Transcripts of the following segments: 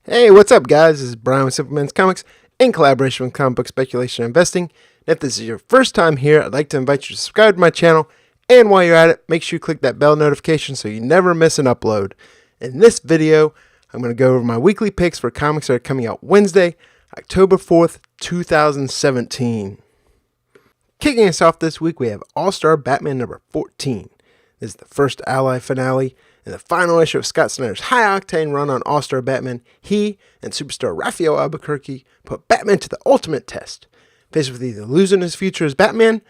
Hey, what's up, guys? This is Brian with Simpleman's Comics in collaboration with Comic Book Speculation and Investing. And if this is your first time here, I'd like to invite you to subscribe to my channel. And while you're at it, make sure you click that bell notification so you never miss an upload. In this video, I'm going to go over my weekly picks for comics that are coming out Wednesday, October 4th, 2017. Kicking us off this week, we have All-Star Batman number 14. This is the first Ally finale. In the final issue of Scott Snyder's high-octane run on All-Star Batman, he and superstar Raphael Albuquerque put Batman to the ultimate test. Faced with either losing his future as Batman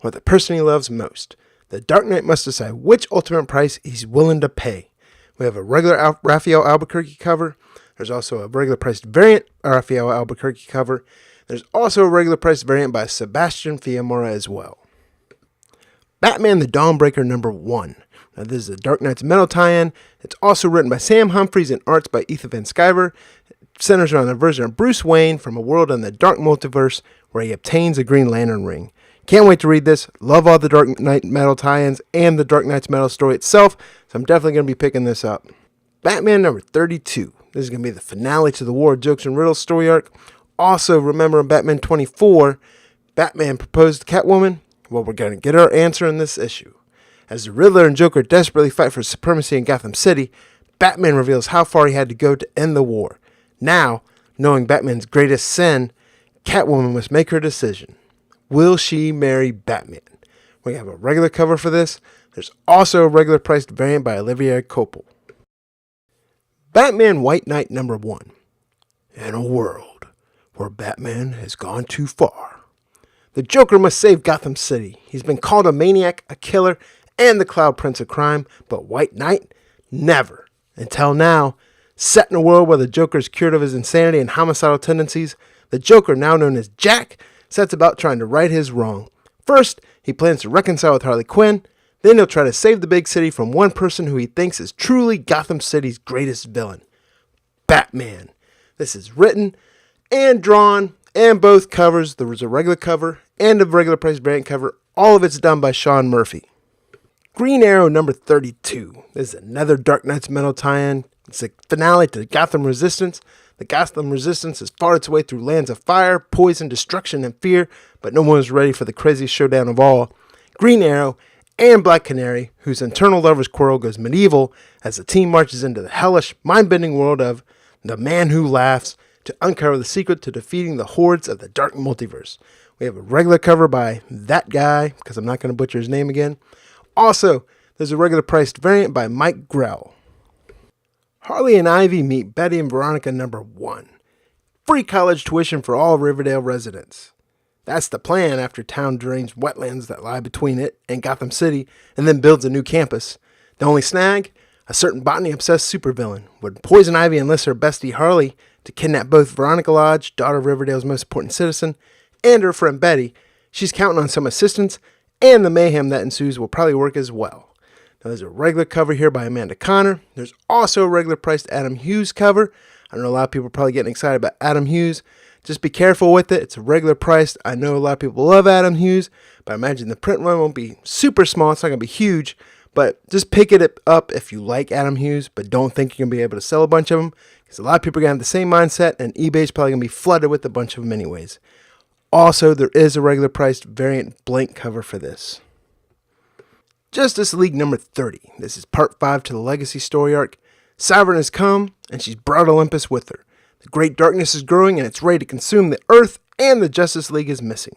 or the person he loves most, the Dark Knight must decide which ultimate price he's willing to pay. We have a regular Raphael Albuquerque cover. There's also a regular priced variant Raphael Albuquerque cover. There's also a regular priced variant by Sebastian Fiamora as well. Batman the Dawnbreaker number 1. Now, this is a Dark Knight's Metal tie-in. It's also written by Sam Humphries and arts by Ethan Van Sciver. It centers around the version of Bruce Wayne from a world in the Dark Multiverse where he obtains a Green Lantern ring. Can't wait to read this. Love all the Dark Knight Metal tie-ins and the Dark Knight's Metal story itself, so I'm definitely going to be picking this up. Batman number 32. This is going to be the finale to the War of Jokes and Riddles story arc. Also, remember in Batman 24, Batman proposed to Catwoman. Well, we're going to get our answer in this issue. As the Riddler and Joker desperately fight for supremacy in Gotham City, Batman reveals how far he had to go to end the war. Now, knowing Batman's greatest sin, Catwoman must make her decision. Will she marry Batman? We have a regular cover for this. There's also a regular priced variant by Olivier Coipel. Batman White Knight number 1. In a world where Batman has gone too far, the Joker must save Gotham City. He's been called a maniac, a killer, and the Cloud Prince of Crime, but White Knight? Never. Until now. Set in a world where the Joker is cured of his insanity and homicidal tendencies, the Joker, now known as Jack, sets about trying to right his wrong. First, he plans to reconcile with Harley Quinn, then he'll try to save the big city from one person who he thinks is truly Gotham City's greatest villain, Batman. This is written and drawn, and both covers, there was a regular cover and a regular price variant cover, all of it's done by Sean Murphy. Green Arrow number 32. This is another Dark Knight's Metal tie-in. It's a finale to Gotham Resistance. The Gotham Resistance has fought its way through lands of fire, poison, destruction, and fear, but no one was ready for the craziest showdown of all. Green Arrow and Black Canary, whose internal lovers' quarrel goes medieval as the team marches into the hellish, mind-bending world of The Man Who Laughs to uncover the secret to defeating the hordes of the Dark Multiverse. We have a regular cover by that guy, because I'm not going to butcher his name again. Also, there's a regular priced variant by Mike Grell. Harley and Ivy meet Betty and Veronica number 1. Free college tuition for all Riverdale residents. That's the plan after town drains wetlands that lie between it and Gotham City and then builds a new campus. The only snag? A certain botany-obsessed supervillain. When Poison Ivy enlists her bestie Harley to kidnap both Veronica Lodge, daughter of Riverdale's most important citizen, and her friend Betty, she's counting on some assistance, and the mayhem that ensues will probably work as well. Now, there's a regular cover here by Amanda Connor. There's also a regular priced Adam Hughes cover. I know a lot of people are probably getting excited about Adam Hughes. Just be careful with it. It's a regular priced. I know a lot of people love Adam Hughes, but I imagine the print run won't be super small. It's not going to be huge, but just pick it up if you like Adam Hughes, but don't think you're going to be able to sell a bunch of them, because a lot of people are going to have the same mindset, and eBay's probably going to be flooded with a bunch of them anyways. Also, there is a regular priced variant blank cover for this. Justice League number 30. This is part 5 to the Legacy story arc. Sovereign has come, and she's brought Olympus with her. The great darkness is growing, and it's ready to consume the Earth, and the Justice League is missing.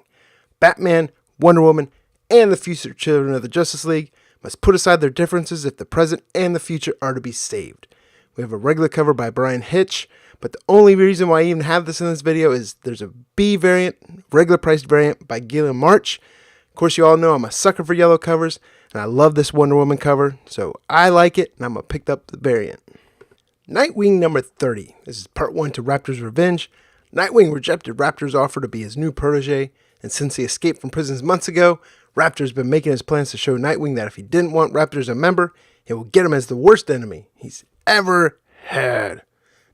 Batman, Wonder Woman, and the future children of the Justice League must put aside their differences if the present and the future are to be saved. We have a regular cover by Brian Hitch, but the only reason why I even have this in this video is there's a B variant, regular priced variant by Gillian March. Of course, you all know I'm a sucker for yellow covers, and I love this Wonder Woman cover, so I like it, and I'm going to pick up the variant. Nightwing number 30. This is part 1 to Raptor's Revenge. Nightwing rejected Raptor's offer to be his new protege, and since he escaped from prison months ago, Raptor's been making his plans to show Nightwing that if he didn't want Raptor as a member, he will get him as the worst enemy he's ever had.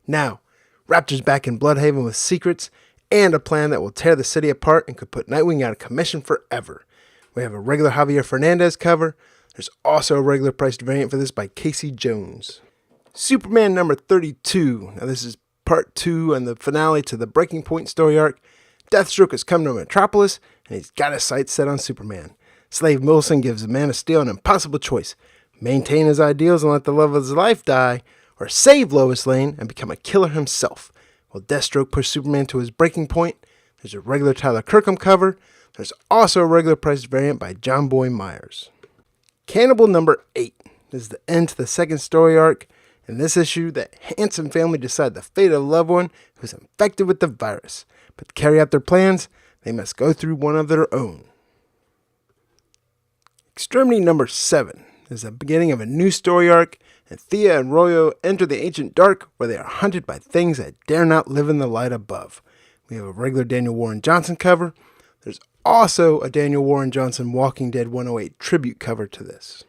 Now, Raptor's back in Bloodhaven with secrets and a plan that will tear the city apart and could put Nightwing out of commission forever. We have a regular Javier Fernandez cover. There's also a regular priced variant for this by Casey Jones. Superman number 32. Now this is part 2 and the finale to the Breaking Point story arc. Deathstroke has come to Metropolis and he's got his sights set on Superman. Slave Wilson gives the Man of Steel an impossible choice. Maintain his ideals and let the love of his life die, or save Lois Lane and become a killer himself. Will Deathstroke push Superman to his breaking point? There's a regular Tyler Kirkham cover. There's also a regular priced variant by John Boy Myers. Cannibal number 8. This is the end to the second story arc. In this issue, the Hanson family decide the fate of a loved one who's infected with the virus. But to carry out their plans, they must go through one of their own. Extremity number 7 is the beginning of a new story arc, and Thea and Royo enter the ancient dark where they are hunted by things that dare not live in the light above. We have a regular Daniel Warren Johnson cover. There's also a Daniel Warren Johnson Walking Dead 108 tribute cover to this.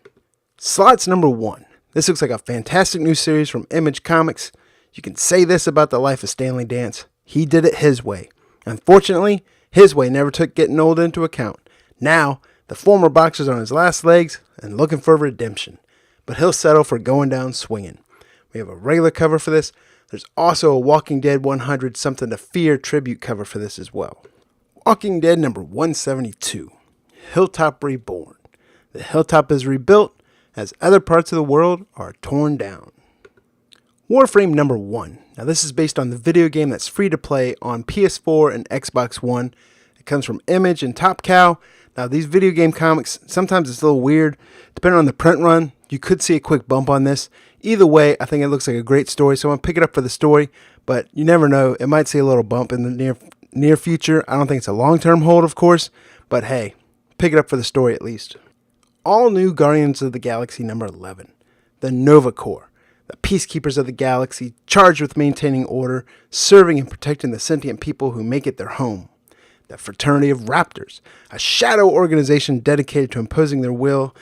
Slots number 1. This looks like a fantastic new series from Image Comics. You can say this about the life of Stanley Dance. He did it his way. Unfortunately, his way never took getting old into account. Now, the former boxer's on his last legs and looking for redemption. But he'll settle for going down swinging. We have a regular cover for this. There's also a Walking Dead 100 Something to Fear tribute cover for this as well. Walking Dead number 172. Hilltop Reborn. The hilltop is rebuilt as other parts of the world are torn down. Warframe number 1. Now this is based on the video game that's free to play on PS4 and Xbox One. It comes from Image and Top Cow. Now these video game comics, sometimes it's a little weird. Depending on the print run, you could see a quick bump on this. Either way, I think it looks like a great story, so I'm going to pick it up for the story. But you never know, it might see a little bump in the near future. I don't think it's a long-term hold, of course. But hey, pick it up for the story at least. All new Guardians of the Galaxy number 11. The Nova Corps. The peacekeepers of the galaxy, charged with maintaining order, serving and protecting the sentient people who make it their home. The Fraternity of Raptors, a shadow organization dedicated to imposing their will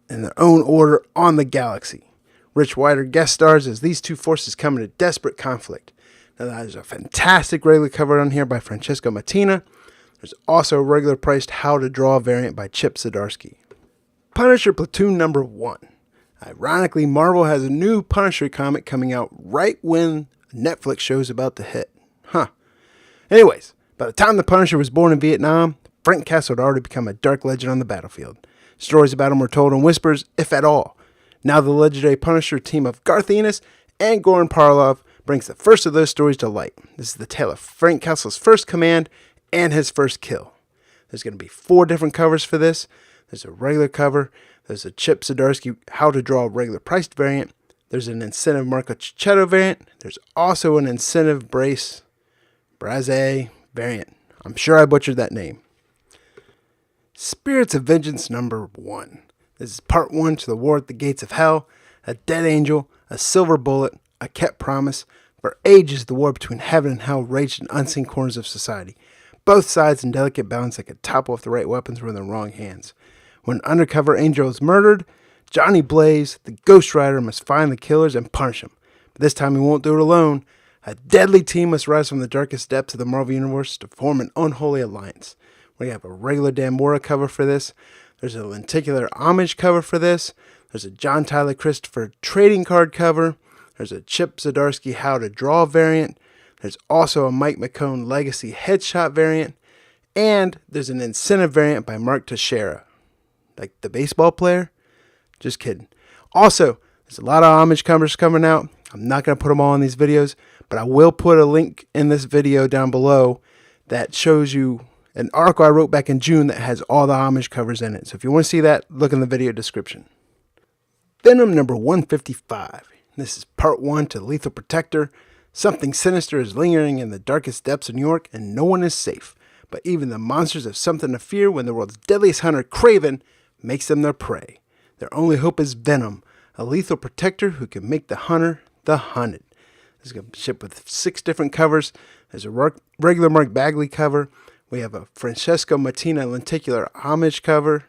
and their own order on the galaxy. Rich Wider guest stars as these two forces come into desperate conflict. Now there's a fantastic regular cover on here by Francesco Mattina. There's also a regular priced How to Draw variant by Chip Zdarsky. Punisher Platoon number 1. Ironically, Marvel has a new Punisher comic coming out right when Netflix show's about to hit. Anyways, by the time the Punisher was born in Vietnam, Frank Castle had already become a dark legend on the battlefield. Stories about him were told in whispers, if at all. Now the legendary Punisher team of Garth Ennis and Goran Parlov brings the first of those stories to light. This is the tale of Frank Castle's first command and his first kill. There's going to be 4 different covers for this. There's a regular cover. There's a Chip Zdarsky How to Draw a regular priced variant. There's an incentive Marco Cicchetto variant. There's also an incentive Braze variant. I'm sure I butchered that name. Spirits of Vengeance number 1. This is part 1 to the War at the Gates of Hell. A dead angel, a silver bullet, a kept promise. For ages the war between heaven and hell raged in unseen corners of society. Both sides in delicate balance that could topple if the right weapons were in the wrong hands. When an undercover angel is murdered, Johnny Blaze, the Ghost Rider, must find the killers and punish them. But this time he won't do it alone. A deadly team must rise from the darkest depths of the Marvel Universe to form an unholy alliance. We have a regular Dan Mora cover for this. There's a lenticular homage cover for this. There's a John Tyler Christopher trading card cover. There's a Chip Zdarsky How to Draw variant. There's also a Mike McCone Legacy Headshot variant. And there's an incentive variant by Mark Teixeira. Like the baseball player? Just kidding. Also, there's a lot of homage covers coming out. I'm not going to put them all in these videos, but I will put a link in this video down below that shows you an article I wrote back in June that has all the homage covers in it. So if you want to see that, look in the video description. Venom number 155. This is part 1 to Lethal Protector. Something sinister is lingering in the darkest depths of New York, and no one is safe. But even the monsters have something to fear when the world's deadliest hunter, Kraven, makes them their prey. Their only hope is Venom, a lethal protector who can make the hunter the hunted. This is going to ship with 6 different covers. There's a regular Mark Bagley cover. We have a Francesco Mattina lenticular homage cover.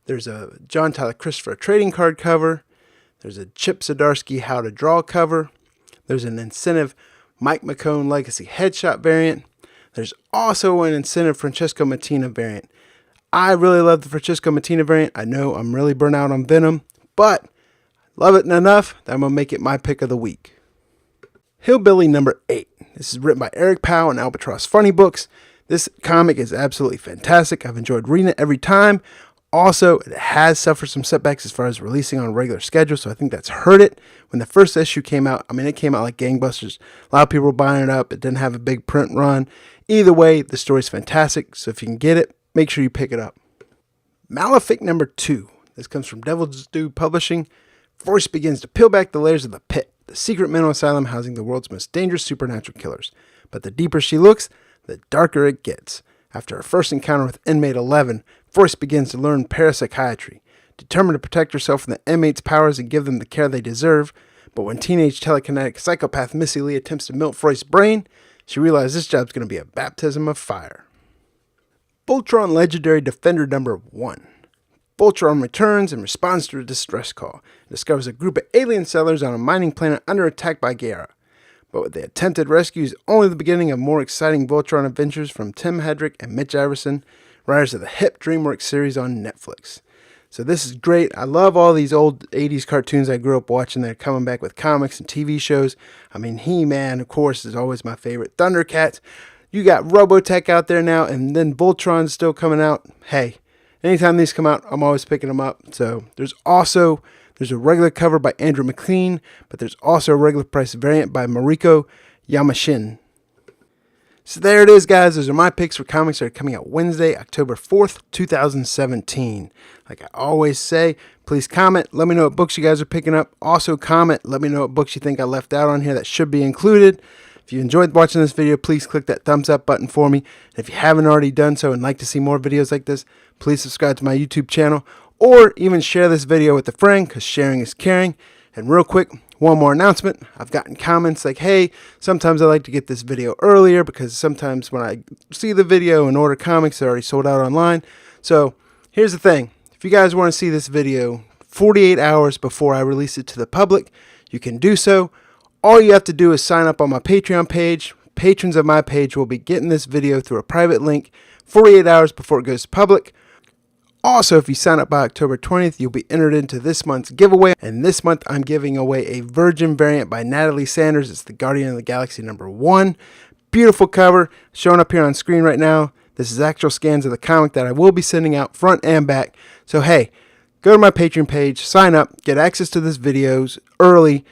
There's a John Tyler Christopher trading card cover. There's a Chip Zdarsky How to Draw cover. There's an incentive Mike McCone Legacy Headshot variant. There's also an incentive Francesco Mattina variant. I really love the Francisco Mattina variant. I know I'm really burnt out on Venom, but love it enough that I'm going to make it my pick of the week. Hillbilly number 8. This is written by Eric Powell and Albatross Funny Books. This comic is absolutely fantastic. I've enjoyed reading it every time. Also, it has suffered some setbacks as far as releasing on a regular schedule, so I think that's hurt it. When the first issue came out, it came out like gangbusters. A lot of people were buying it up. It didn't have a big print run. Either way, the story's fantastic, so if you can get it, make sure you pick it up. Malefic number 2. This comes from Devil's Due Publishing. Force begins to peel back the layers of the Pit, the secret mental asylum housing the world's most dangerous supernatural killers. But the deeper she looks, the darker it gets. After her first encounter with inmate 11, Force begins to learn parapsychiatry, determined to protect herself from the inmates' powers and give them the care they deserve. But when teenage telekinetic psychopath Missy Lee attempts to melt Force's brain, she realizes this job's going to be a baptism of fire. Voltron Legendary Defender number 1. Voltron returns and responds to a distress call and discovers a group of alien settlers on a mining planet under attack by Gaia. But what the attempted rescue is only the beginning of more exciting Voltron adventures from Tim Hedrick and Mitch Iverson, writers of the hit DreamWorks series on Netflix. So this is great. I love all these old 80s cartoons I grew up watching that are coming back with comics and TV shows. He-Man, of course, is always my favorite. Thundercats. You got Robotech out there now, and then Voltron's still coming out. Hey, anytime these come out, I'm always picking them up. So there's a regular cover by Andrew McLean, but there's also a regular price variant by Mariko Yamashin. So there it is, guys. Those are my picks for comics that are coming out Wednesday, October 4th, 2017. Like I always say, please comment. Let me know what books you guys are picking up. Also comment. Let me know what books you think I left out on here that should be included. If you enjoyed watching this video, please click that thumbs up button for me. And if you haven't already done so and like to see more videos like this, please subscribe to my YouTube channel. Or even share this video with a friend, because sharing is caring. And real quick, one more announcement. I've gotten comments like, hey, sometimes I like to get this video earlier because sometimes when I see the video and order comics, they're already sold out online. So here's the thing. If you guys want to see this video 48 hours before I release it to the public, you can do so. All you have to do is sign up on my Patreon page. Patrons of my page will be getting this video through a private link 48 hours before it goes to public. Also, if you sign up by October 20th, you'll be entered into this month's giveaway. And this month, I'm giving away a Virgin variant by Natalie Sanders. It's the Guardian of the Galaxy number 1. Beautiful cover, showing up here on screen right now. This is actual scans of the comic that I will be sending out front and back. So, hey, go to my Patreon page, sign up, get access to this videos early,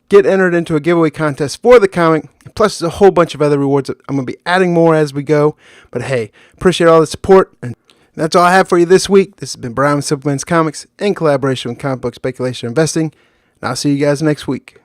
get entered into a giveaway contest for the comic. Plus, there's a whole bunch of other rewards. I'm going to be adding more as we go. But, hey, appreciate all the support. And that's all I have for you this week. This has been Brian with Simpleman's Comics in collaboration with Comic Book Speculation Investing. And I'll see you guys next week.